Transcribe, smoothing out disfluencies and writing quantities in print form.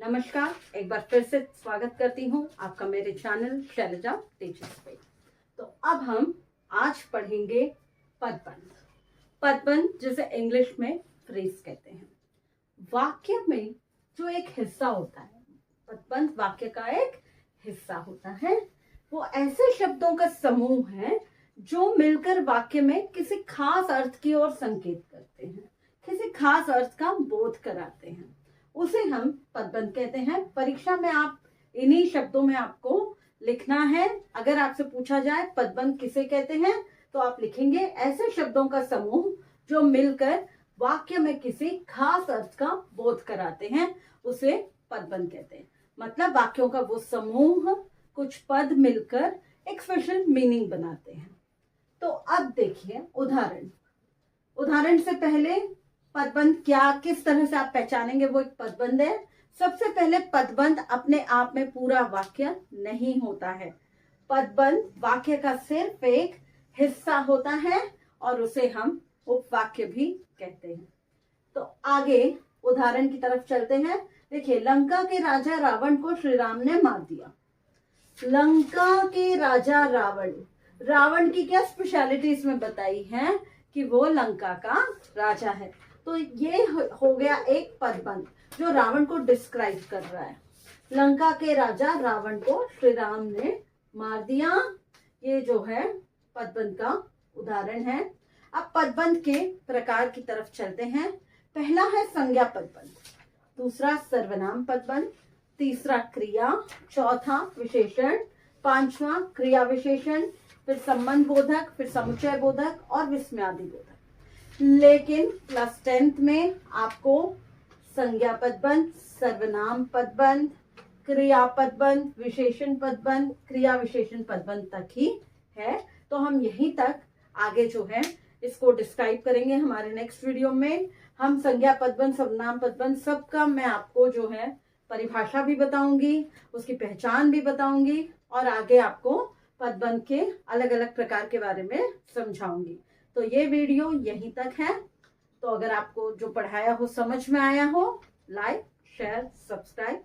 नमस्कार, एक बार फिर से स्वागत करती हूँ आपका मेरे चैनल शैलजा टीचर्स पे। तो अब हम आज पढ़ेंगे पदबंध। पदबंध जिसे इंग्लिश में फ्रेज कहते हैं। वाक्य में जो एक हिस्सा होता है, पदबंध वाक्य का एक हिस्सा होता है। वो ऐसे शब्दों का समूह है जो मिलकर वाक्य में किसी खास अर्थ की ओर संकेत करते हैं, किसी खास अर्थ का बोध कराते हैं, उसे हम पदबंध कहते हैं। परीक्षा में आप इन्हीं शब्दों में आपको लिखना है। अगर आपसे पूछा जाए पदबंध किसे कहते हैं तो आप लिखेंगे ऐसे शब्दों का समूह जो मिलकर वाक्य में किसी खास अर्थ का बोध कराते हैं, उसे पदबंध कहते हैं। मतलब वाक्यों का वो समूह, कुछ पद मिलकर एक स्पेशल मीनिंग बनाते हैं। तो अब देखिए उदाहरण से पहले पदबंध क्या, किस तरह से आप पहचानेंगे वो एक पदबंध है। सबसे पहले पदबंध अपने आप में पूरा वाक्य नहीं होता है। पदबंध वाक्य का सिर्फ एक हिस्सा होता है और उसे हम उपवाक्य भी कहते हैं। तो आगे उदाहरण की तरफ चलते हैं। देखिए, लंका के राजा रावण को श्री राम ने मार दिया। लंका के राजा रावण की क्या स्पेशलिटी इसमें बताई है कि वो लंका का राजा है। तो ये हो गया एक पदबंध जो रावण को डिस्क्राइब कर रहा है। लंका के राजा रावण को श्री राम ने मार दिया, ये जो है पदबंध का उदाहरण है। अब पदबंध के प्रकार की तरफ चलते हैं। पहला है संज्ञा पदबंध, दूसरा सर्वनाम पदबंध, तीसरा क्रिया, चौथा विशेषण, पांचवा क्रिया विशेषण, फिर संबंध बोधक, फिर समुच्चय बोधक और विस्मयादि बोधक। लेकिन क्लास 10th में आपको संज्ञा पदबंध, सर्वनाम पदबंध, क्रिया पदबंध, विशेषण पदबंध, क्रिया विशेषण पदबंध तक ही है। तो हम यहीं तक आगे जो है इसको डिस्क्राइब करेंगे हमारे नेक्स्ट वीडियो में। हम संज्ञा पदबंध, सर्वनाम पदबंध सबका मैं आपको जो है परिभाषा भी बताऊंगी, उसकी पहचान भी बताऊंगी और आगे आपको पदबंध के अलग अलग प्रकार के बारे में समझाऊंगी। तो ये वीडियो यहीं तक है। तो अगर आपको जो पढ़ाया हो समझ में आया हो, लाइक, शेयर, सब्सक्राइब